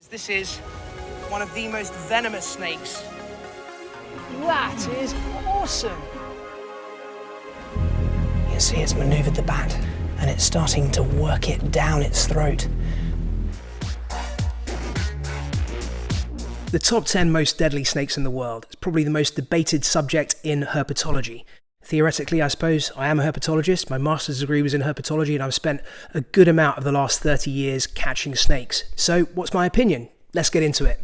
This is one of the most venomous snakes. That is awesome. You can see it's manoeuvred the bat and it's starting to work it down its throat. The top 10 most deadly snakes in the world is probably the most debated subject in herpetology. Theoretically, I suppose, I am a herpetologist. My master's degree was in herpetology and I've spent a good amount of the last 30 years catching snakes. So what's my opinion? Let's get into it.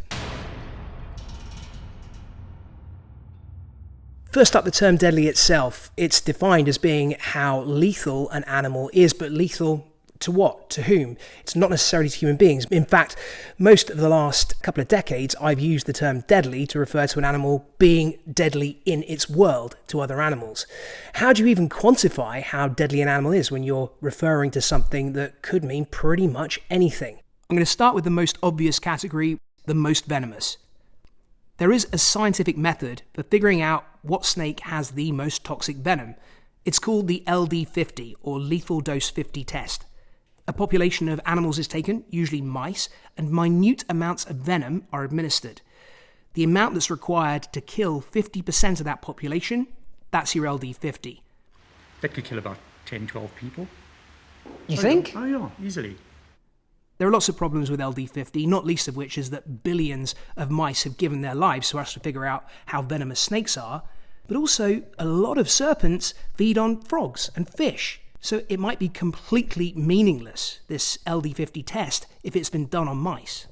First up, the term deadly itself. It's defined as being how lethal an animal is, but lethal to what? To whom? It's not necessarily to human beings. In fact, most of the last couple of decades, I've used the term deadly to refer to an animal being deadly in its world to other animals. How do you even quantify how deadly an animal is when you're referring to something that could mean pretty much anything? I'm going to start with the most obvious category, the most venomous. There is a scientific method for figuring out what snake has the most toxic venom. It's called the LD50, or Lethal Dose 50 test. A population of animals is taken, usually mice, and minute amounts of venom are administered. The amount that's required to kill 50% of that population, that's your LD50. That could kill about 10, 12 people. You think? Oh yeah, easily. There are lots of problems with LD50, not least of which is that billions of mice have given their lives for us to figure out how venomous snakes are, but also a lot of serpents feed on frogs and fish. So it might be completely meaningless, this LD50 test, if it's been done on mice.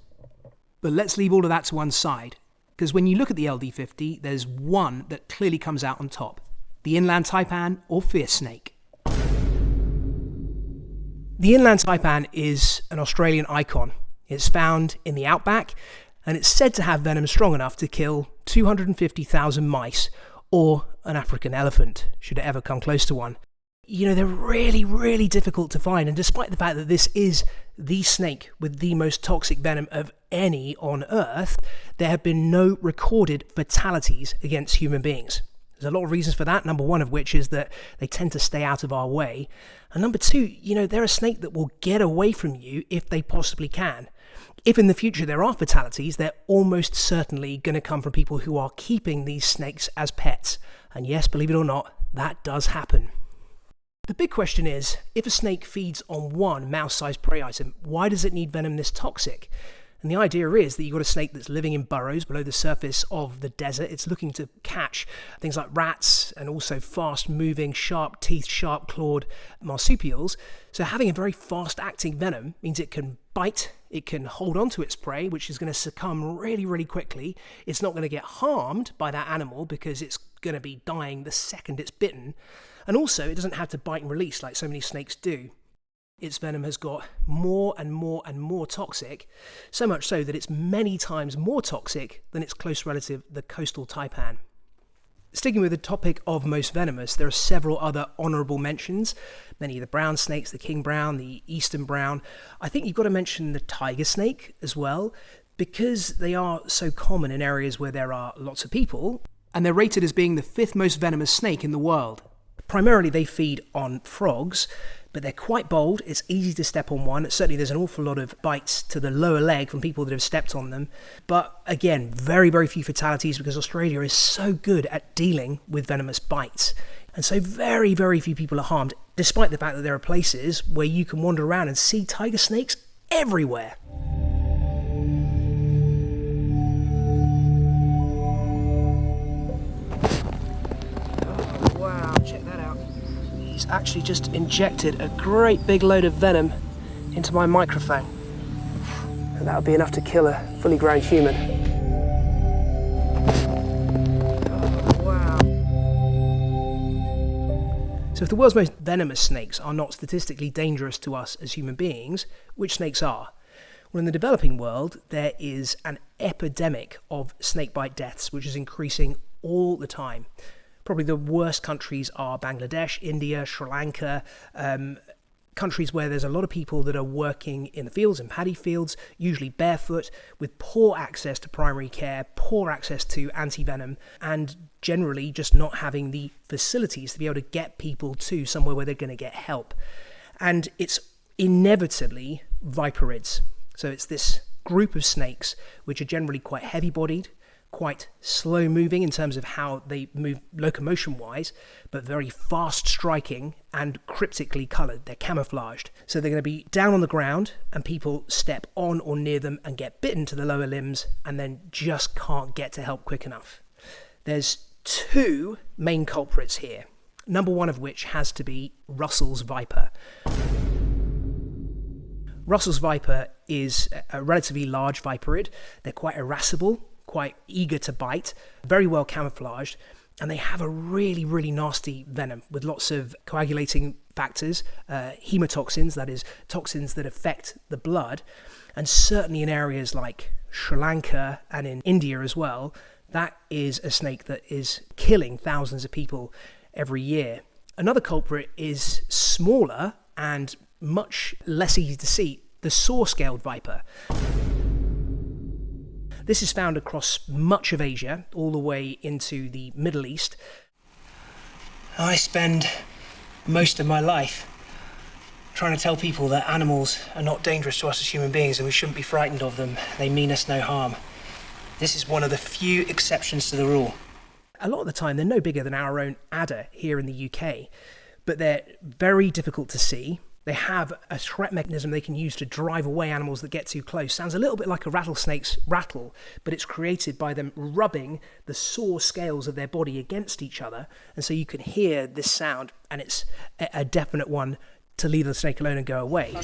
But let's leave all of that to one side, because when you look at the LD50, there's one that clearly comes out on top, the inland taipan or fierce snake. The inland taipan is an Australian icon. It's found in the outback, and it's said to have venom strong enough to kill 250,000 mice, or an African elephant, should it ever come close to one. You know, they're really, really difficult to find, and despite the fact that this is the snake with the most toxic venom of any on Earth, there have been no recorded fatalities against human beings. There's a lot of reasons for that, number one of which is that they tend to stay out of our way, and number two, you know, they're a snake that will get away from you if they possibly can. If in the future there are fatalities, they're almost certainly going to come from people who are keeping these snakes as pets, and yes, believe it or not, that does happen. The big question is, if a snake feeds on one mouse-sized prey item, why does it need venom this toxic? And the idea is that you've got a snake that's living in burrows below the surface of the desert. It's looking to catch things like rats and also fast-moving, sharp-teethed, sharp-clawed marsupials. So having a very fast-acting venom means it can bite, it can hold on to its prey, which is going to succumb really, really quickly. It's not going to get harmed by that animal because it's going to be dying the second it's bitten. And also, it doesn't have to bite and release like so many snakes do. Its venom has got more and more and more toxic, so much so that it's many times more toxic than its close relative, the coastal taipan. Sticking with the topic of most venomous, there are several other honourable mentions. Many of the brown snakes, the king brown, the eastern brown. I think you've got to mention the tiger snake as well, because they are so common in areas where there are lots of people, and they're rated as being the 5th most venomous snake in the world. Primarily they feed on frogs, but they're quite bold. It's easy to step on one. Certainly there's an awful lot of bites to the lower leg from people that have stepped on them. But again, very, very few fatalities because Australia is so good at dealing with venomous bites. And so very, very few people are harmed, despite the fact that there are places where you can wander around and see tiger snakes everywhere. He's actually just injected a great big load of venom into my microphone. And that would be enough to kill a fully grown human. Oh, wow. So if the world's most venomous snakes are not statistically dangerous to us as human beings, which snakes are? Well, in the developing world, there is an epidemic of snakebite deaths, which is increasing all the time. Probably the worst countries are Bangladesh, India, Sri Lanka, countries where there's a lot of people that are working in the fields, in paddy fields, usually barefoot, with poor access to primary care, poor access to anti-venom, and generally just not having the facilities to be able to get people to somewhere where they're going to get help. And it's inevitably viperids. So it's this group of snakes which are generally quite heavy-bodied, quite slow-moving in terms of how they move locomotion-wise, but very fast-striking and cryptically coloured. They're camouflaged. So they're going to be down on the ground, and people step on or near them and get bitten to the lower limbs and then just can't get to help quick enough. There's two main culprits here, number one of which has to be Russels Viper. Russels Viper is a relatively large viperid. They're quite irascible, quite eager to bite, very well camouflaged, and they have a really, really nasty venom with lots of coagulating factors, hemotoxins, that is, toxins that affect the blood, and certainly in areas like Sri Lanka and in India as well, that is a snake that is killing thousands of people every year. Another culprit is smaller and much less easy to see, the saw-scaled viper. This is found across much of Asia, all the way into the Middle East. I spend most of my life trying to tell people that animals are not dangerous to us as human beings and we shouldn't be frightened of them. They mean us no harm. This is one of the few exceptions to the rule. A lot of the time, they're no bigger than our own adder here in the UK, but they're very difficult to see. They have a threat mechanism they can use to drive away animals that get too close. Sounds a little bit like a rattlesnake's rattle, but it's created by them rubbing the saw scales of their body against each other. And so you can hear this sound, and it's a definite one to leave the snake alone and go away.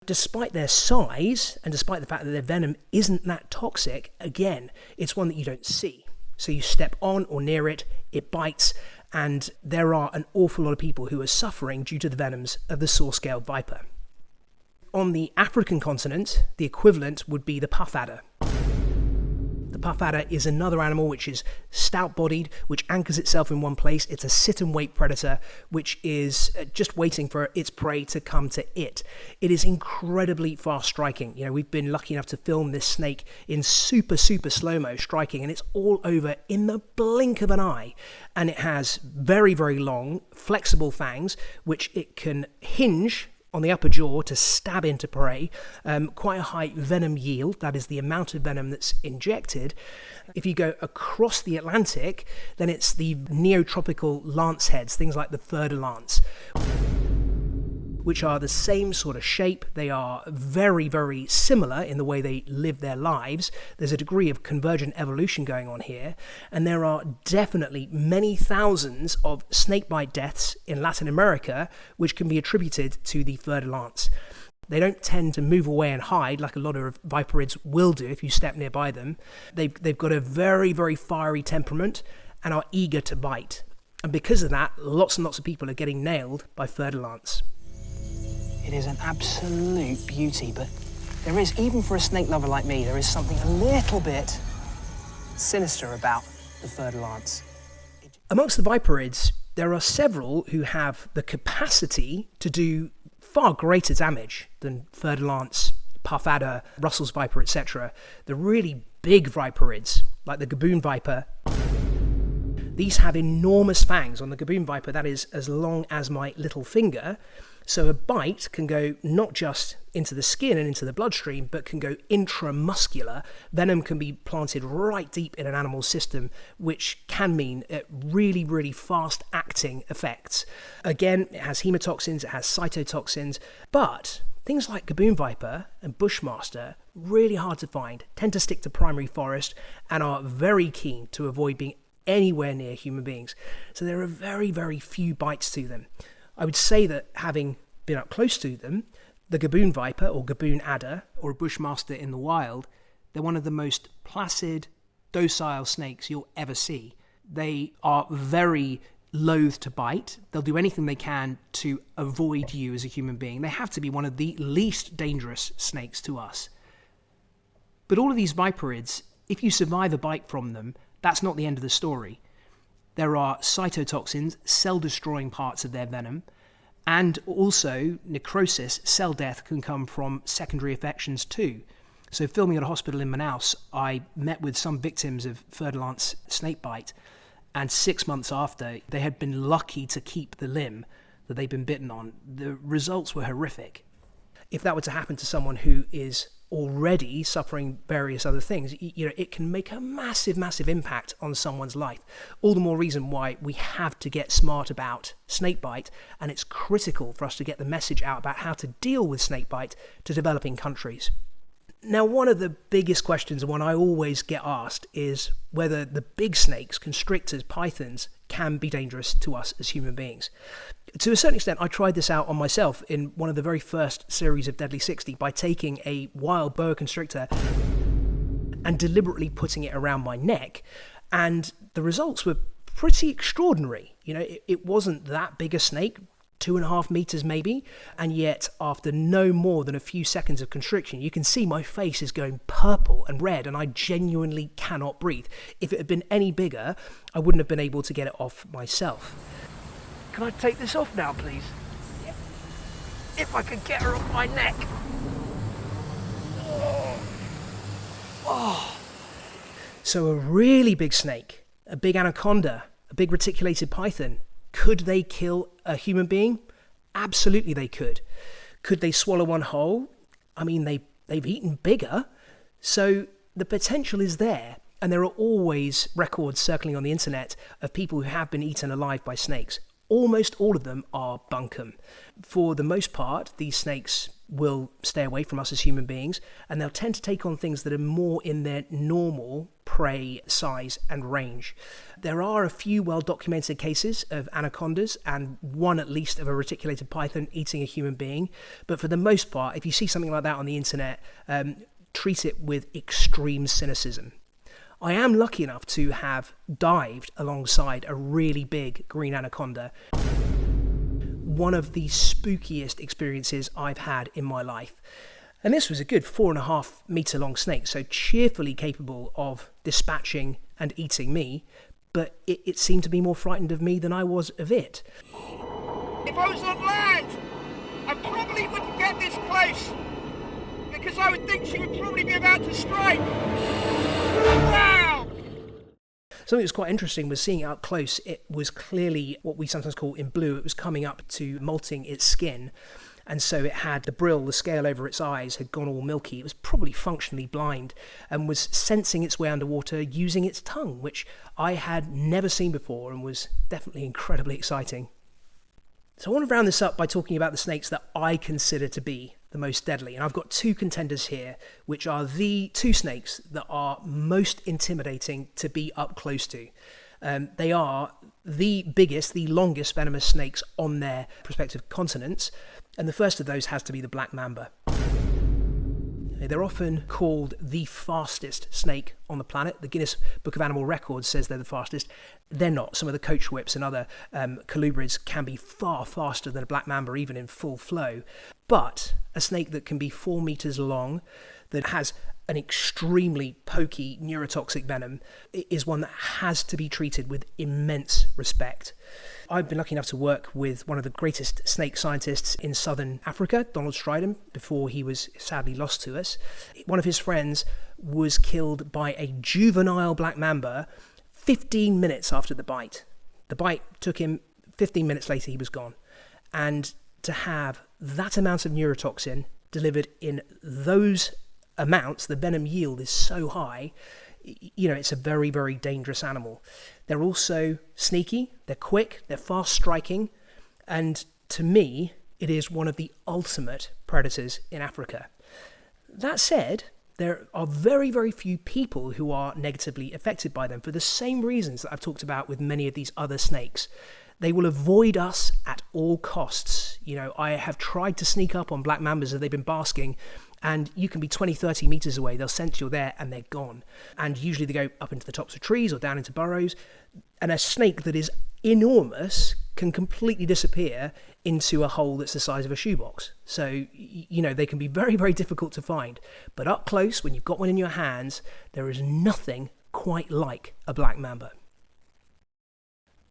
Despite their size, and despite the fact that their venom isn't that toxic, again, it's one that you don't see. So you step on or near it, it bites, and there are an awful lot of people who are suffering due to the venoms of the saw-scaled viper. On the African continent, the equivalent would be the puff adder. The puff adder is another animal which is stout-bodied, which anchors itself in one place. It's a sit-and-wait predator, which is just waiting for its prey to come to it. It is incredibly fast-striking. You know, we've been lucky enough to film this snake in super, super slow-mo striking, and it's all over in the blink of an eye. And it has very, very long, flexible fangs, which it can hinge on the upper jaw to stab into prey, quite a high venom yield, that is the amount of venom that's injected. If you go across the Atlantic, then it's the neotropical lance heads, things like the Fertil Lance, which are the same sort of shape. They are very, very similar in the way they live their lives. There's a degree of convergent evolution going on here, and there are definitely many thousands of snakebite deaths in Latin America, which can be attributed to the Fertil Lance. They don't tend to move away and hide like a lot of viperids will do if you step nearby them. They've got a very, very fiery temperament and are eager to bite. And because of that, lots and lots of people are getting nailed by Fertil Lance. It is an absolute beauty, but there is, even for a snake lover like me, there is something a little bit sinister about the Fertil Lance. Amongst the viperids, there are several who have the capacity to do far greater damage than Fertil Lance, puff adder, Russels Viper, etc. The really big viperids, like the Gaboom Viper, these have enormous fangs. On the Gaboom Viper, that is as long as my little finger. So a bite can go not just into the skin and into the bloodstream, but can go intramuscular. Venom can be planted right deep in an animal's system, which can mean really, really fast-acting effects. Again, it has hemotoxins, it has cytotoxins, but things like Gaboom Viper and Bushmaster, really hard to find, tend to stick to primary forest, and are very keen to avoid being anywhere near human beings. So there are very, very few bites to them. I would say that having been up close to them, the Gaboom Viper or Gaboon adder or a Bushmaster in the wild, they're one of the most placid, docile snakes you'll ever see. They are very loath to bite. They'll do anything they can to avoid you as a human being. They have to be one of the least dangerous snakes to us. But all of these viperids, if you survive a bite from them, that's not the end of the story. There are cytotoxins, cell-destroying parts of their venom, and also necrosis, cell death, can come from secondary affections too. So filming at a hospital in Manaus, I met with some victims of Fertil Lance snakebite, and 6 months after, they had been lucky to keep the limb that they've been bitten on, the results were horrific. If that were to happen to someone who is already suffering various other things, it can make a massive, massive impact on someone's life. All the more reason why we have to get smart about snakebite, and it's critical for us to get the message out about how to deal with snakebite to developing countries. Now, one of the biggest questions, and one I always get asked, is whether the big snakes, constrictors, pythons, can be dangerous to us as human beings. To a certain extent, I tried this out on myself in one of the very first series of Deadly 60 by taking a wild boa constrictor and deliberately putting it around my neck, and the results were pretty extraordinary. It wasn't that big a snake, 2.5 meters maybe, and yet after no more than a few seconds of constriction, you can see my face is going purple and red, and I genuinely cannot breathe. If it had been any bigger, I wouldn't have been able to get it off myself. Can I take this off now, please? Yeah. If I could get her off my neck. Oh. So a really big snake, a big anaconda, a big reticulated python, could they kill a human being? Absolutely they could. Could they swallow one whole? I mean, they've eaten bigger, so the potential is there. And there are always records circling on the internet of people who have been eaten alive by snakes. Almost all of them are bunkum. For the most part, these snakes will stay away from us as human beings, and they'll tend to take on things that are more in their normal prey size and range. There are a few well-documented cases of anacondas, and one at least of a reticulated python eating a human being, but for the most part, if you see something like that on the internet, treat it with extreme cynicism. I am lucky enough to have dived alongside a really big green anaconda. One of the spookiest experiences I've had in my life. And this was a good 4.5 meter long snake, so cheerfully capable of dispatching and eating me, but it seemed to be more frightened of me than I was of it. If I was on land, I probably wouldn't get this close, because I would think she would probably be about to strike. Wow! Something that was quite interesting was seeing it up close. It was clearly what we sometimes call in blue. It was coming up to molting its skin. And so it had the brill, the scale over its eyes had gone all milky. It was probably functionally blind and was sensing its way underwater using its tongue, which I had never seen before and was definitely incredibly exciting. So I want to round this up by talking about the snakes that I consider to be the most deadly. And I've got two contenders here, which are the two snakes that are most intimidating to be up close to. They are the biggest, the longest venomous snakes on their respective continents. And the first of those has to be the black mamba. They're often called the fastest snake on the planet. The Guinness Book of Animal Records says they're the fastest. They're not. Some of the coach whips and other colubrids can be far faster than a black mamba, even in full flow. But a snake that can be 4 meters long, that has an extremely pokey neurotoxic venom, is one that has to be treated with immense respect. I've been lucky enough to work with one of the greatest snake scientists in southern Africa, Donald Stridham, before he was sadly lost to us. One of his friends was killed by a juvenile black mamba 15 minutes after the bite. The bite took him 15 minutes later, he was gone. And to have that amount of neurotoxin delivered in those amounts, the venom yield is so high, it's a very, very dangerous animal. They're also sneaky, they're quick, they're fast striking, and to me, it is one of the ultimate predators in Africa. That said, there are very, very few people who are negatively affected by them for the same reasons that I've talked about with many of these other snakes. They will avoid us at all costs. I have tried to sneak up on black mambas as they've been basking, and you can be 20, 30 meters away. They'll sense you're there and they're gone. And usually they go up into the tops of trees or down into burrows. And a snake that is enormous can completely disappear into a hole that's the size of a shoebox. So, they can be very, very difficult to find. But up close, when you've got one in your hands, there is nothing quite like a black mamba.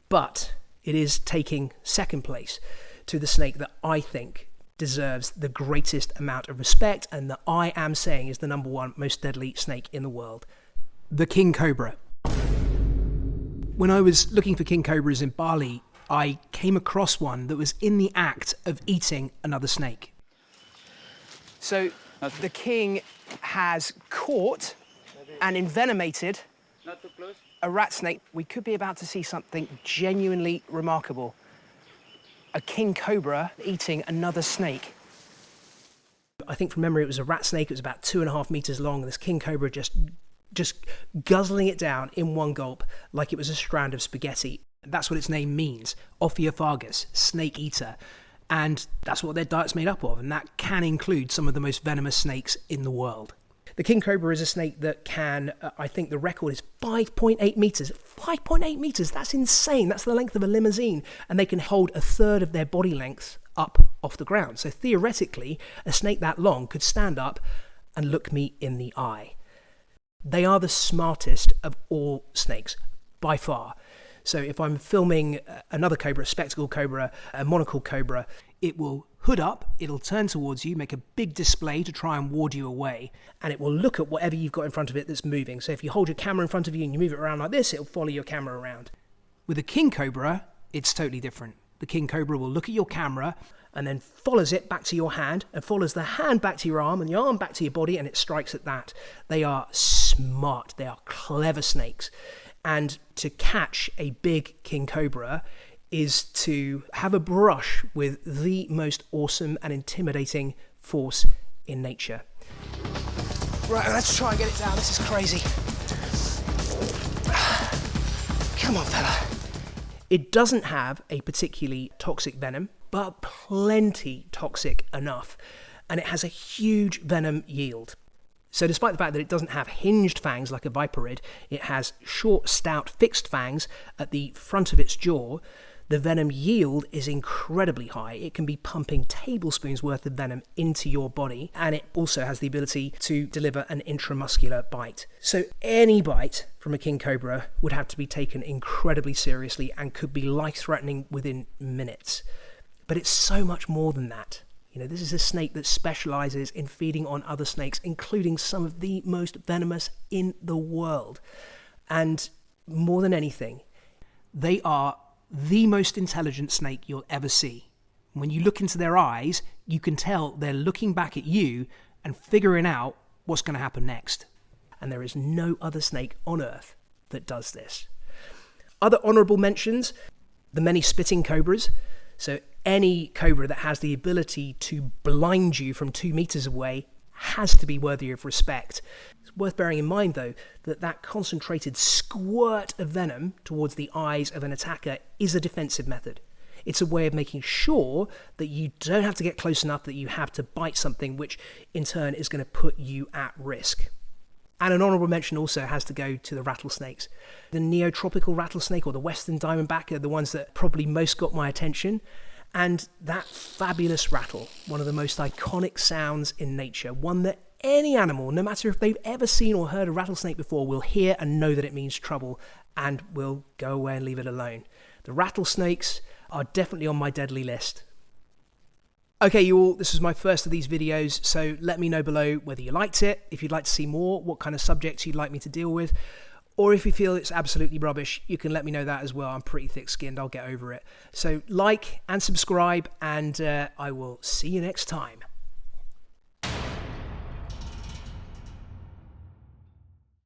But it is taking second place to the snake that I think deserves the greatest amount of respect and that I am saying is the number one most deadly snake in the world. The king cobra. When I was looking for king cobras in Bali, I came across one that was in the act of eating another snake. So the king has caught and envenomated a rat snake. We could be about to see something genuinely remarkable. A king cobra eating another snake. I think from memory it was a rat snake. It was about 2.5 meters long, and this king cobra just guzzling it down in one gulp like it was a strand of spaghetti. That's what its name means, Ophiophagus, snake eater. And that's what their diet's made up of, and that can include some of the most venomous snakes in the world. The king cobra is a snake that can, I think the record is 5.8 meters. 5.8 meters, that's insane. That's the length of a limousine. And they can hold 1/3 of their body length up off the ground. So theoretically, a snake that long could stand up and look me in the eye. They are the smartest of all snakes, by far. So if I'm filming another cobra, a spectacled cobra, a monocled cobra, it will hood up, it'll turn towards you, make a big display to try and ward you away, and it will look at whatever you've got in front of it that's moving. So if you hold your camera in front of you and you move it around like this, it'll follow your camera around. With a king cobra, it's totally different. The king cobra will look at your camera and then follows it back to your hand and follows the hand back to your arm and your arm back to your body, and it strikes at that. They are smart, they are clever snakes. And to catch a big king cobra is to have a brush with the most awesome and intimidating force in nature. Right, let's try and get it down. This is crazy. Come on, fella. It doesn't have a particularly toxic venom, but plenty toxic enough. And it has a huge venom yield. So despite the fact that it doesn't have hinged fangs like a viperid, it has short, stout, fixed fangs at the front of its jaw. The venom yield is incredibly high. It can be pumping tablespoons worth of venom into your body, and it also has the ability to deliver an intramuscular bite. So any bite from a king cobra would have to be taken incredibly seriously and could be life-threatening within minutes. But it's so much more than that. You know, this is a snake that specializes in feeding on other snakes, including some of the most venomous in the world. And more than anything, they are the most intelligent snake you'll ever see. When you look into their eyes, you can tell they're looking back at you and figuring out what's going to happen next. And there is no other snake on Earth that does this. Other honorable mentions, the many spitting cobras. So any cobra that has the ability to blind you from 2 meters away has to be worthy of respect. It's worth bearing in mind, though, that that concentrated squirt of venom towards the eyes of an attacker is a defensive method. It's a way of making sure that you don't have to get close enough that you have to bite something, which in turn is going to put you at risk. And an honourable mention also has to go to the rattlesnakes. The neotropical rattlesnake or the western diamondback are the ones that probably most got my attention. And that fabulous rattle, one of the most iconic sounds in nature, one that any animal, no matter if they've ever seen or heard a rattlesnake before, will hear and know that it means trouble and will go away and leave it alone. The rattlesnakes are definitely on my deadly list. Okay, you all, this is my first of these videos, so let me know below whether you liked it, if you'd like to see more, what kind of subjects you'd like me to deal with, or if you feel it's absolutely rubbish, you can let me know that as well. I'm pretty thick-skinned, I'll get over it. So like and subscribe, and I will see you next time.